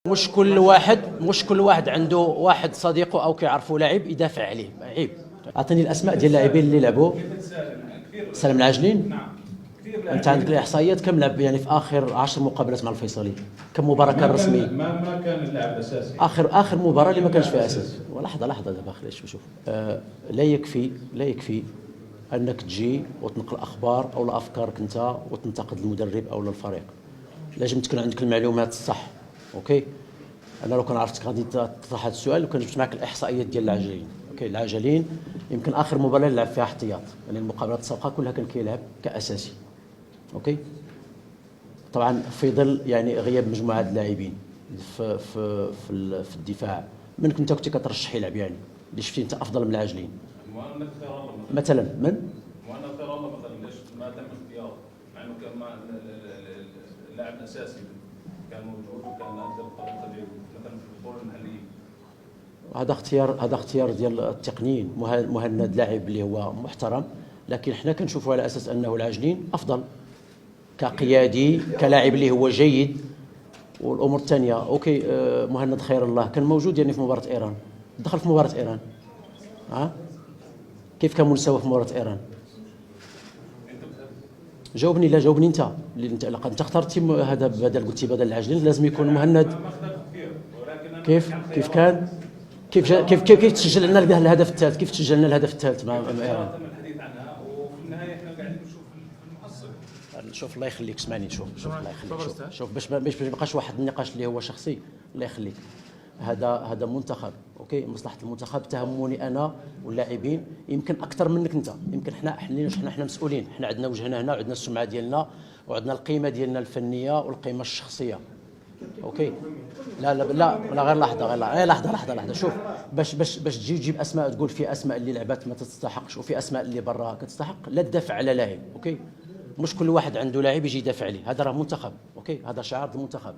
مش كل واحد عنده واحد صديقه او كيعرفوا لاعب يدافع عليه، عيب. اعطيني الاسماء ديال اللاعبين اللي لعبوا. سالم العاجلين. نعم كثير لاعبين. انت عندك الاحصائيات كم لعب يعني في اخر 10 مقابلات مع الفيصلي؟ كم مباراه كان رسمي؟ ما كان اللاعب الاساسي. اخر مباراه اللي ما كانش فيها اساس. لحظه دابا خلينا شوف. لا يكفي انك تجي وتنقل اخبار او افكارك انت وتنتقد المدرب او الفريق. لازم تكون عندك المعلومات الصح. اوكي، انا لو كان عرفتك غادي تطرح هذا السؤال وكان جبت معك الاحصائيات ديال العاجلين. اوكي، العاجلين يمكن اخر مباراه لعب فيها احتياط، يعني المقابلات السابقه كلها كان كيلعب كاساسي. اوكي، طبعا في ظل يعني غياب مجموعه اللاعبين في الدفاع. من كنت كترشح يلعب يعني اللي شفتي انت افضل من العاجلين؟ مؤنث خير الله مثلا من مؤنث خير الله مثلا، ليش ما تم اختياره مع انه كان اللاعب الاساسي كان موجود وكان ادى بطريقه جيده مثلا في البطوله المحليه. هذا اختيار ديال التقنيين. مهند لاعب اللي هو محترم، لكن حنا كنشوفوا على اساس انه العاجلين افضل كقيادي، كلاعب اللي هو جيد. والامور الثانيه اوكي. مهند خير الله كان موجود يعني في مباراه ايران، دخل في مباراه ايران. كيف كان مستواه في مباراه ايران؟ جاوبني. لا جاوبني انت. اللي انت اخترتي هذا بدل، قلتي بدل العاجلين لازم يكون مهند. ما اختلف كثير، ولكن كيف كان كيف تسجل لنا الهدف الثالث؟ كيف تسجل لنا الهدف الثالث مع ايران؟ تم الحديث عنها وفي النهايه احنا قاعدين نشوف المحصله. شوف الله يخليك، اسمعني. شوف الله يخليك. شوف باش ما يبقاش واحد النقاش اللي هو شخصي. الله يخليك، هذا منتخب. اوكي، مصلحه المنتخب تهمني انا واللاعبين يمكن اكثر منك انت. يمكن حنا مسؤولين. حنا عندنا وجهنا هنا وعندنا السمعه ديالنا وعندنا القيمه ديالنا الفنيه والقيمه الشخصيه. اوكي، لا غير لحظه. شوف، باش تجيب اسماء تقول في اسماء اللي لعبات ما تستحقش وفي اسماء اللي برا كتستحق، لا تدافع على لاعب. اوكي، مش كل واحد عنده لاعب يجي يدافع عليه. هذا راه منتخب. اوكي، هذا شعار المنتخب.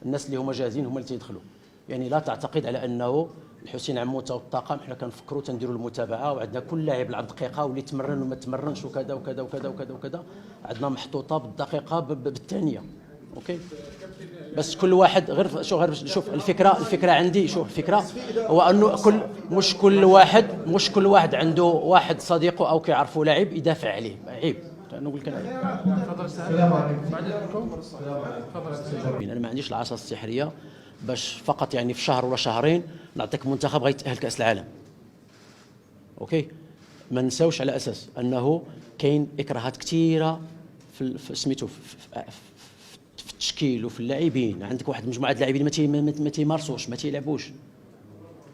الناس اللي هما جاهزين هما اللي تيدخلوا. يعني لا تعتقد على انه الحسين عموته والطاقم حنا كنفكروا تنديروا المتابعه وعندنا كل لاعب لعب دقيقه واللي تمرن وما تمرنش وكذا وكذا وكذا وكذا وكذا، عندنا محطوطه بالدقيقه بالثانيه. اوكي، بس كل واحد غير شوف الفكره عندي. شوف الفكره هو انه مش كل واحد عنده واحد صديقه او كيعرفوا لاعب يدافع عليه، عيب. نقول لك السلام عليكم. بعد اذنكم. تفضل. انا ما عنديش العصا السحريه باش فقط يعني في شهر ولا شهرين نعطيك منتخب غيتاهل كاس العالم. اوكي، ما نساوش على اساس انه كاين اكراهات كثيره في سميتو في التشكيل وفي اللاعبين. عندك واحد مجموعه اللاعبين ما تيمارسوش، ما تيلعبوش.